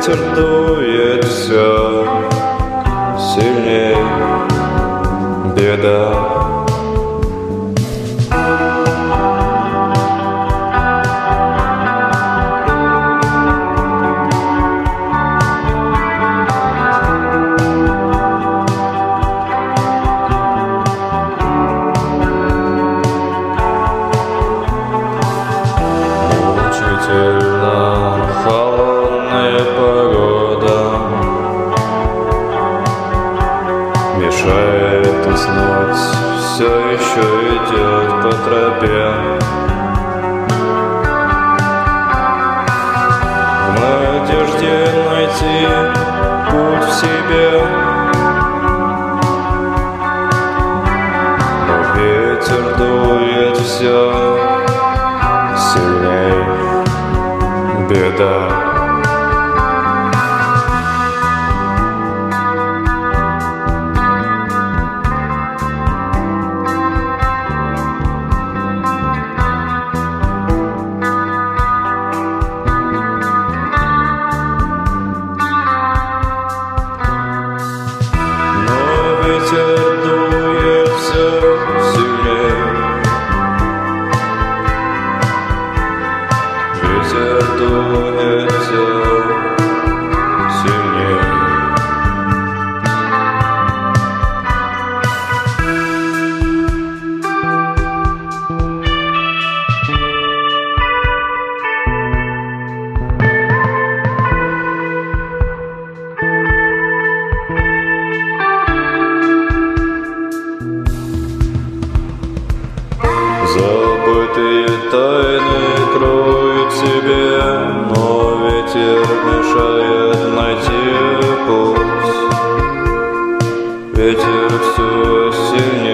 ветер дует все сильней, беда. Холодная погода мешает уснуть, все еще идет по тропе. В надежде найти путь в себе, но ветер дует все сильней, беда. Но ветер дует все сильней, ветер дует все сильней. Забытые тайны кроют в себе, но ветер мешает найти путь. Ветер все сильнее.